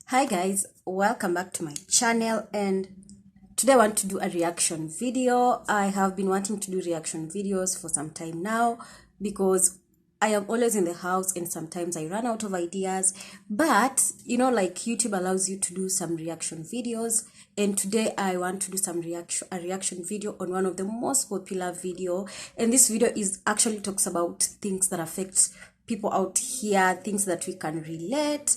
Hi guys, welcome back to my channel, and today I want to do a reaction video. I have been wanting to do reaction videos for some time now because I am always in the house and sometimes I run out of ideas, but like YouTube allows you to do some reaction videos, and today I want to do a reaction video on one of the most popular video, and this video is actually talks about things that affect people out here, things that we can relate.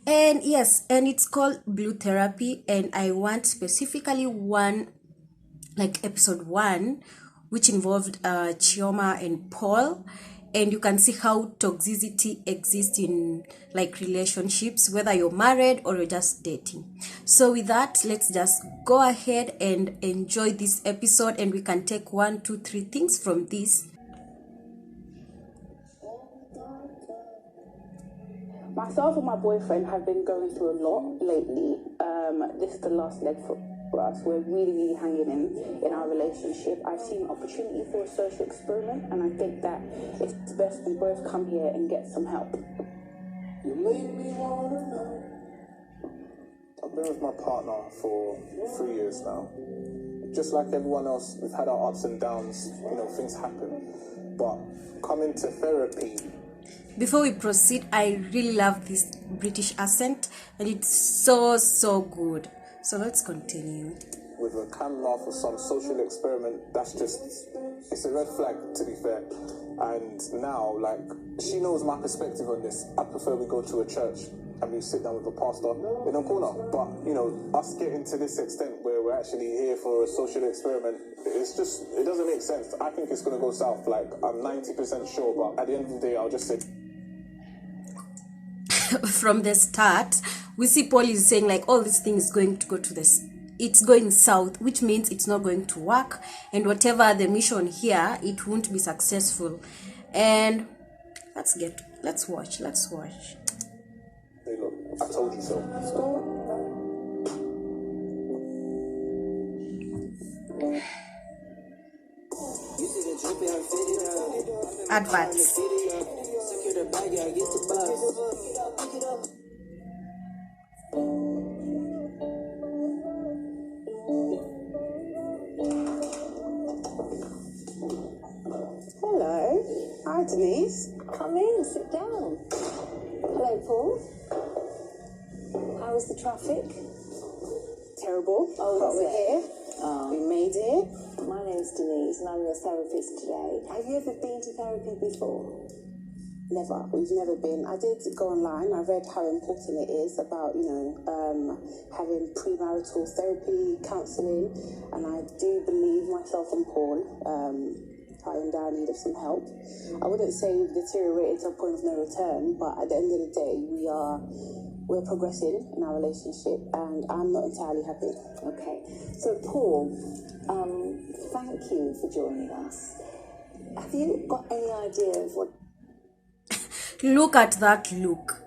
And yes, and it's called Blue Therapy, and I want specifically one, like episode 1, which involved Chioma and Paul, and you can see how toxicity exists in like relationships, whether you're married or you're just dating. So with that, let's just go ahead and enjoy this episode, and we can take 1, 2, 3 things from this. Myself and my boyfriend have been going through a lot lately. This is the last leg for us. We're really hanging in our relationship. I've seen an opportunity for a social experiment, and I think that it's best we both come here and get some help. You make me wanna know. I've been with my partner for 3 years now. Just like everyone else, we've had our ups and downs, things happen. But coming to therapy. Before we proceed, I really love this British accent, and it's so good. So let's continue. With a camera for some social experiment, it's a red flag, to be fair. And now, she knows my perspective on this. I prefer we go to a church and we sit down with a pastor in a corner. But, us getting to this extent where we're actually here for a social experiment, it doesn't make sense. I think it's going to go south. I'm 90% sure, but at the end of the day, I'll just say... From the start, we see Paul is saying all this thing is going to go to this, it's going south, which means it's not going to work, and whatever the mission here, it won't be successful. And let's watch. Hey, look, I told you so. Adverts. Hello. Hi, Denise. Come in, sit down. Hello, Paul. How was the traffic? Terrible. Oh, but we're here. We made it. My name's Denise, and I'm your therapist today. Have you ever been to therapy before? Never. We've never been. I did go online. I read how important it is about, having premarital therapy, counselling, and I do believe myself and Paul are in dire need of some help. I wouldn't say we've deteriorated to a point of no return, but at the end of the day, we're progressing in our relationship, and I'm not entirely happy. Okay. So, Paul, thank you for joining us. Have you got any idea of what... Look at that look.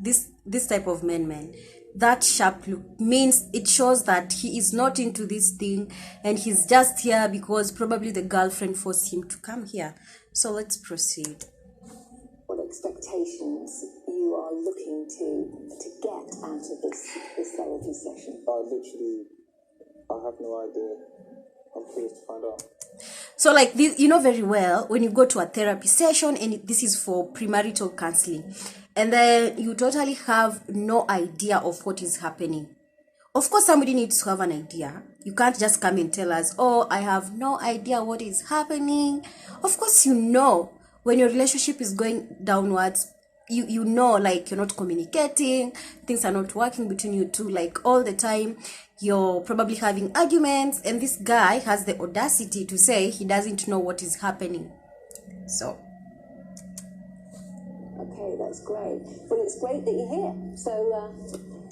this type of man, that sharp look means it shows that he is not into this thing, and he's just here because probably the girlfriend forced him to come here. So let's proceed. What expectations you are looking to get out of this therapy session? I have no idea. I'm curious to find out. So this, very well, when you go to a therapy session, and this is for premarital counseling, and then you totally have no idea of what is happening. Of course, somebody needs to have an idea. You can't just come and tell us, oh, I have no idea what is happening. Of course, when your relationship is going downwards, you're not communicating, things are not working between you two, all the time. You're probably having arguments, and this guy has the audacity to say he doesn't know what is happening. So okay, that's great. Well, it's great that you're here. So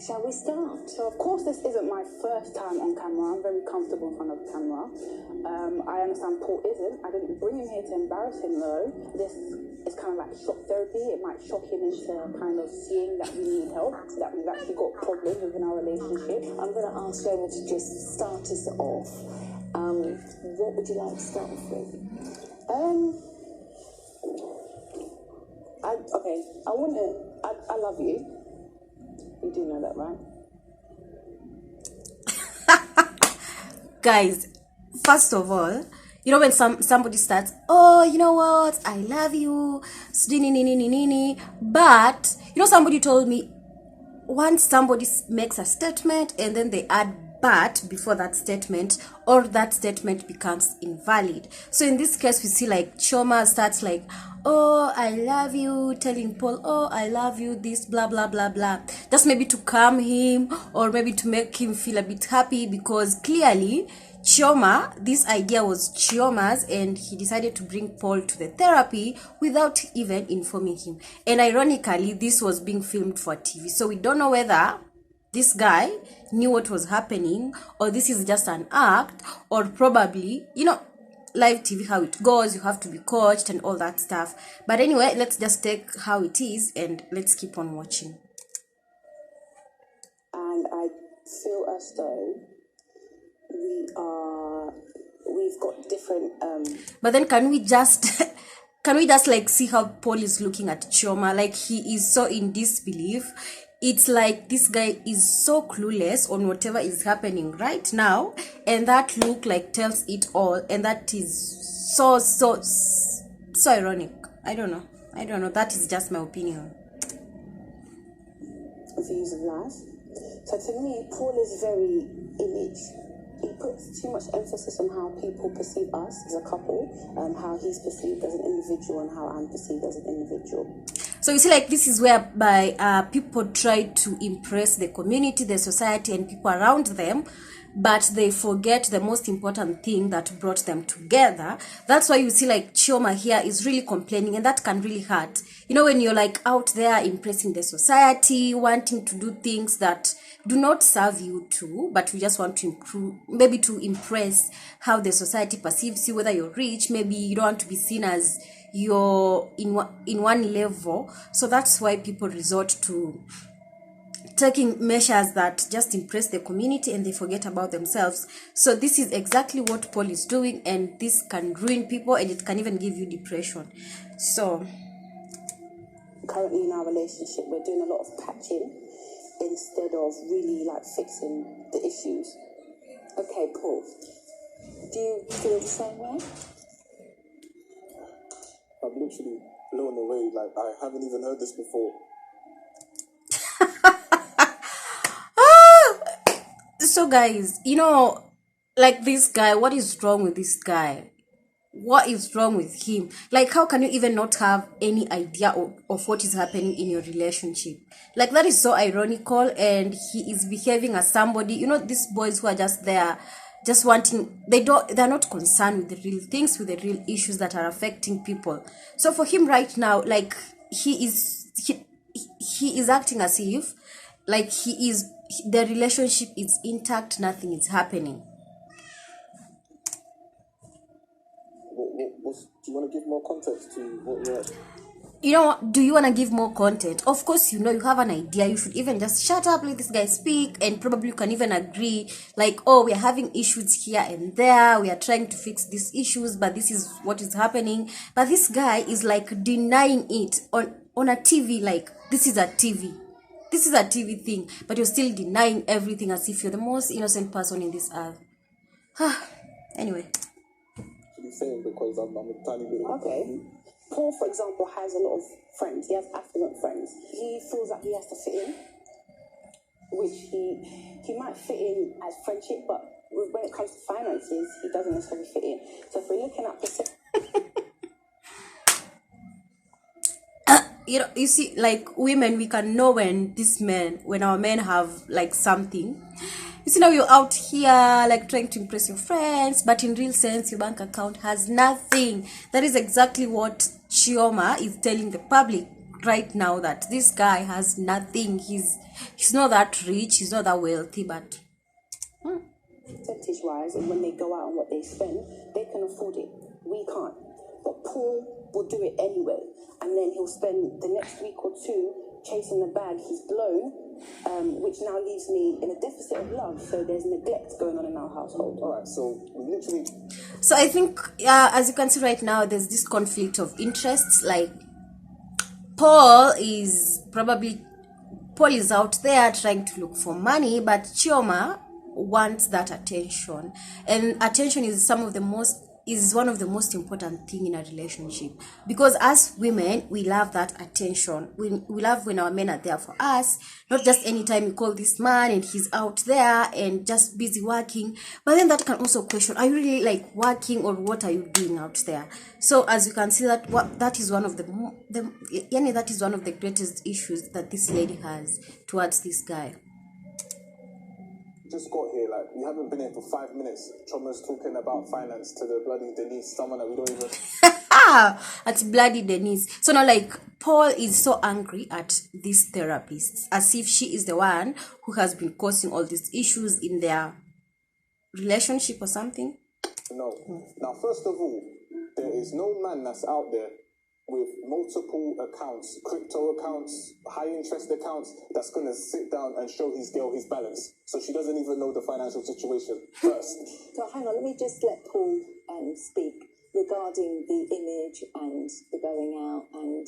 shall we start? So of course this isn't my first time on camera. I'm very comfortable in front of the camera. I understand Paul isn't. I didn't bring him here to embarrass him though. This is kind of like shock therapy. It might shock him into kind of seeing that we need help, that we've actually got problems within our relationship. I'm going to ask Chioma to just start us off. What would you like to start off with? I love you. You do know that, right? Guys, first of all, you know when somebody starts, oh, you know what, I love you, but you know somebody told me once somebody makes a statement and then they add but before that statement, or that statement becomes invalid. So in this case we see like Chioma starts like, oh, I love you, telling Paul, oh, I love you, this blah blah blah blah, just maybe to calm him or maybe to make him feel a bit happy, because clearly Chioma, this idea was Chioma's, and he decided to bring Paul to the therapy without even informing him. And ironically, this was being filmed for TV, so we don't know whether this guy knew what was happening or this is just an act, or probably, you know, live TV, how it goes, you have to be coached and all that stuff. But anyway, let's just take how it is and let's keep on watching. And I feel as though we've got different but then can we just can we just like see how Paul is looking at Chioma? Like he is so in disbelief. It's like this guy is so clueless on whatever is happening right now, and that look like tells it all, and that is so ironic. I don't know, that is just my opinion. Views of life. So to me, Paul is very image. He puts too much emphasis on how people perceive us as a couple, how he's perceived as an individual and how I'm perceived as an individual. So you see, like, this is whereby people try to impress the community, the society, and people around them, but they forget the most important thing that brought them together. That's why you see, like, Chioma here is really complaining, and that can really hurt. You know, when you're, like, out there impressing the society, wanting to do things that do not serve you too, but you just want to improve, maybe to impress how the society perceives you, whether you're rich, maybe you don't want to be seen as you're in one level. So that's why people resort to taking measures that just impress the community and they forget about themselves. So this is exactly what Paul is doing, and this can ruin people and it can even give you depression. So currently in our relationship, we're doing a lot of patching instead of really like fixing the issues. Okay, Paul, do you feel the same way? I'm literally blown away. Like, I haven't even heard this before. So guys, you know, like this guy, what is wrong with this guy? What is wrong with him? Like, how can you even not have any idea of what is happening in your relationship? Like, that is so ironical, and he is behaving as somebody, you know, these boys who are just there, just wanting, they're not concerned with the real things, with the real issues that are affecting people. So for him right now, like, he is acting as if, like, the relationship is intact, nothing is happening. Do you want to give more context to what you're at? You know, do you want to give more content? Of course, you know, you have an idea. You should even just shut up, let this guy speak, and probably you can even agree, like, oh, we are having issues here and there. We are trying to fix these issues, but this is what is happening. But this guy is like denying it on a TV, like, this is a TV. This is a TV thing, but you're still denying everything as if you're the most innocent person in this earth. Anyway. To be saying, because I'm a tiny bit. Okay. Paul, for example, has a lot of friends. He has affluent friends. He feels like he has to fit in, which he might fit in as friendship, but when it comes to finances, he doesn't necessarily fit in. So if we're looking at you know, you see, like, women, we can know when our men have like something. You see, now you're out here like trying to impress your friends, but in real sense your bank account has nothing. That is exactly what Chioma is telling the public right now, that this guy has nothing. He's not that rich, he's not that wealthy, but percentage wise, and when they go out and what they spend, they can afford it. We can't. But Paul will do it anyway, and then he'll spend the next week or two chasing the bag he's blown, which now leaves me in a deficit of love. So there's neglect going on in our household. All right, so literally. So I think, as you can see right now, there's this conflict of interests. Like, Paul is probably Paul is out there trying to look for money, but Chioma wants that attention, and attention is one of the most important thing in a relationship, because as women we love that attention. We love when our men are there for us, not just anytime you call this man and he's out there and just busy working. But then that can also question, are you really like working, or what are you doing out there? So as you can see, that is one of that is one of the greatest issues that this lady has towards this guy. Just got here, like, we haven't been here for 5 minutes. Choma's talking about finance to the bloody Denise, someone that we don't even... At bloody Denise. So now, like, Paul is so angry at this therapist, as if she is the one who has been causing all these issues in their relationship or something. No. Now, first of all, there is no man that's out there with multiple accounts, crypto accounts, high interest accounts, that's going to sit down and show his girl his balance. So she doesn't even know the financial situation first. So hang on, let me just let Paul speak regarding the image and the going out and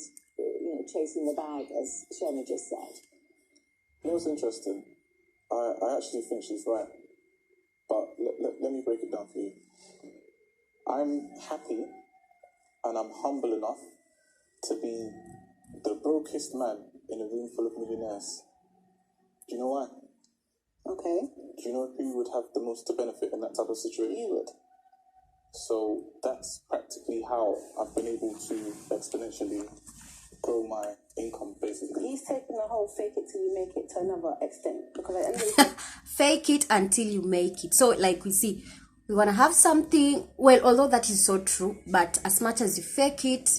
chasing the bag, as Chioma just said. You know what's interesting? I actually think she's right. But let me break it down for you. I'm happy and I'm humble enough to be the brokest man in a room full of millionaires. Do you know why? Okay. Do you know who would have the most to benefit in that type of situation? You would. So that's practically how I've been able to exponentially grow my income, basically. He's taken the whole fake it till you make it to another extent. Because at the end of the day, Fake it until you make it. So like we see, we want to have something, well, although that is so true, but as much as you fake it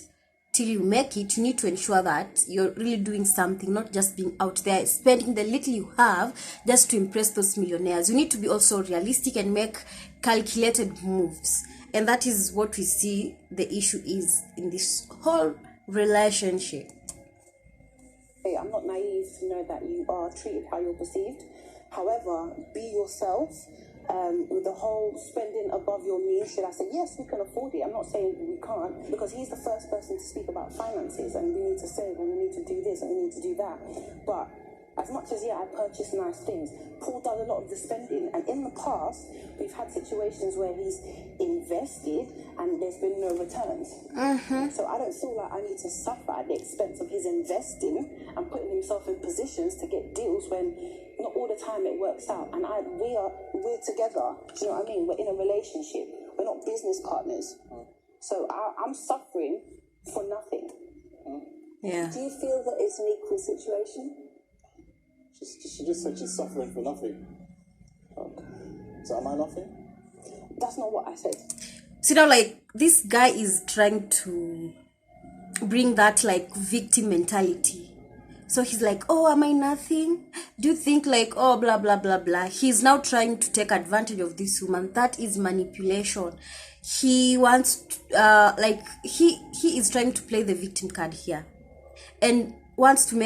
till you make it, you need to ensure that you're really doing something, not just being out there spending the little you have just to impress those millionaires. You need to be also realistic and make calculated moves, and that is what we see the issue is in this whole relationship. I'm not naive to know that you are treated how you're perceived. However, be yourself. With the whole spending above your means, should I say, yes, we can afford it. I'm not saying we can't, because he's the first person to speak about finances, and we need to save, and we need to do this, and we need to do that. But as much as, I purchase nice things, Paul does a lot of the spending, and in the past, we've had situations where he's invested and there's been no returns. So I don't feel like I need to suffer at the expense of his investing and putting himself in positions to get deals when not all the time it works out. And we're together. Do you know what I mean? We're in a relationship. We're not business partners. So I'm suffering for nothing. Yeah. Do you feel that it's an equal situation? She just said she's suffering for nothing. Okay. So am I nothing? That's not what I said. So now, like, this guy is trying to bring that like victim mentality. So he's like, oh, am I nothing? Do you think like, oh, blah, blah, blah, blah. He's now trying to take advantage of this woman. That is manipulation. He wants to, he is trying to play the victim card here, and wants to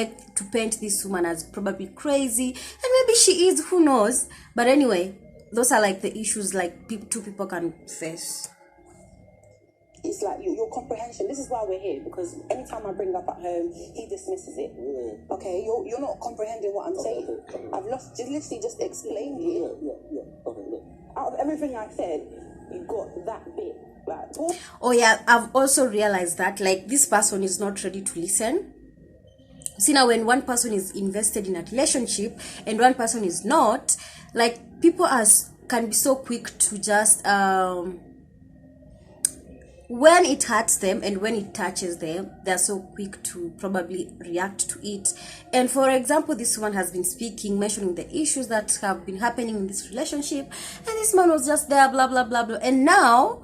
paint this woman as probably crazy, and maybe she is, who knows. But anyway, those are like the issues like two people can face. It's like your comprehension. This is why we're here, because anytime I bring up at home, he dismisses it. Really? Okay, you're not comprehending what I'm saying. Okay. I've literally just explained it. Yeah. Okay, look. Out of everything I said, you got that bit. Like, Paul. Oh yeah, I've also realized that like this person is not ready to listen. See, now when one person is invested in a relationship and one person is not, like people can be so quick to just when it hurts them and when it touches them, they're so quick to probably react to it. And for example, this one has been speaking, mentioning the issues that have been happening in this relationship, and this man was just there, blah blah blah blah, and now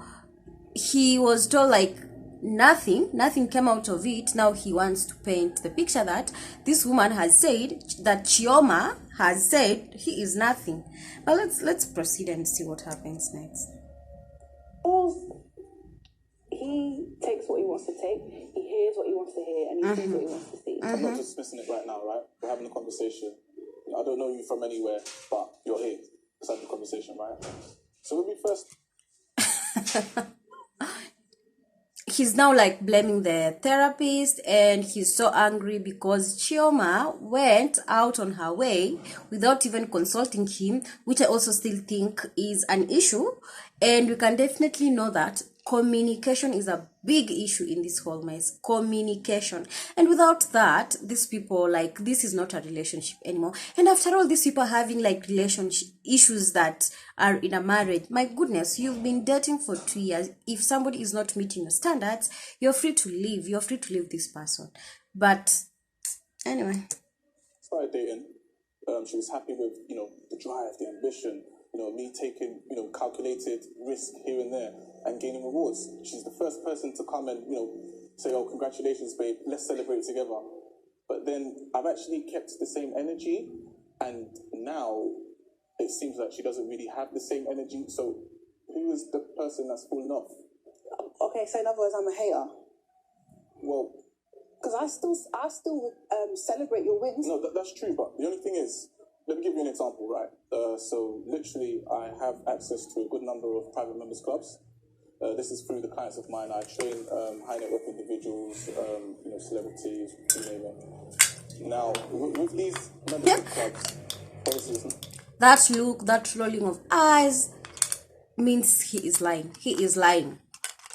he was told like nothing came out of it. Now he wants to paint the picture that this woman has said, that Chioma has said he is nothing. But let's proceed and see what happens next. He takes what he wants to take, he hears what he wants to hear, and he sees what he wants to see. I'm not dismissing it right now, right? We're having a conversation. I don't know you from anywhere, but you're here. Let's have the conversation, right? So when we first... he's now like blaming the therapist, and he's so angry because Chioma went out on her way without even consulting him, which I also still think is an issue. And we can definitely know that communication is a big issue in this whole mess. Communication. And without that, these people, like, this is not a relationship anymore. And after all, these people having like relationship issues that are in a marriage, my goodness, you've been dating for 2 years. If somebody is not meeting your standards, you're free to leave. You're free to leave this person. But anyway, started dating. She was happy with, the drive, the ambition, me taking, calculated risk here and there and gaining rewards. She's the first person to come and, say, oh, congratulations, babe, let's celebrate together. But then I've actually kept the same energy, and now it seems like she doesn't really have the same energy. So who is the person that's fallen off? Okay, so in other words, I'm a hater. Well, because I still celebrate your wins. no, that's true. But the only thing is, let me give you an example, right? So literally, I have access to a good number of private members clubs. This is through the clients of mine. I train high net worth individuals, celebrities, you name it. Now, with these membership clubs, obviously, that look, that rolling of eyes means he is lying. He is lying.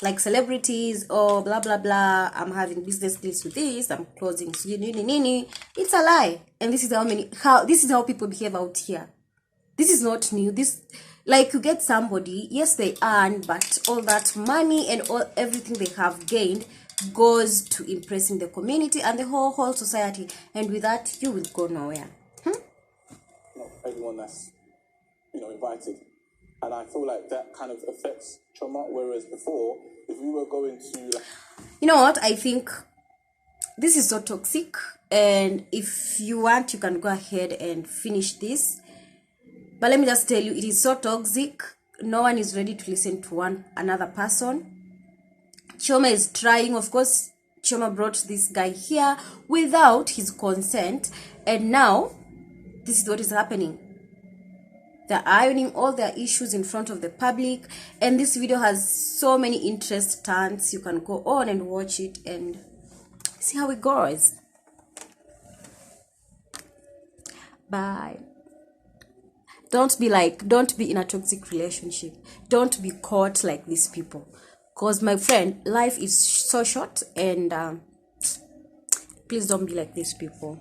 Like celebrities or blah blah blah, I'm having business deals with this, I'm closing, it's a lie. And this is how people behave out here. This is not new. This, like, you get somebody, yes, they earn, but all that money and everything they have gained goes to impressing the community and the whole society, and with that you will go nowhere. not everyone that's invited, and I feel like that kind of affects Chioma. Whereas before, if we were going to, You know what, I think this is so toxic, and if you want, you can go ahead and finish this. But let me just tell you, it is so toxic. No one is ready to listen to another person. Chioma is trying. Of course, Chioma brought this guy here without his consent, and now this is what is happening. They're ironing all their issues in front of the public, and this video has so many interest turns. You can go on and watch it and see how it goes. Bye. Don't be in a toxic relationship. Don't be caught like these people. Because, my friend, life is so short, and please don't be like these people.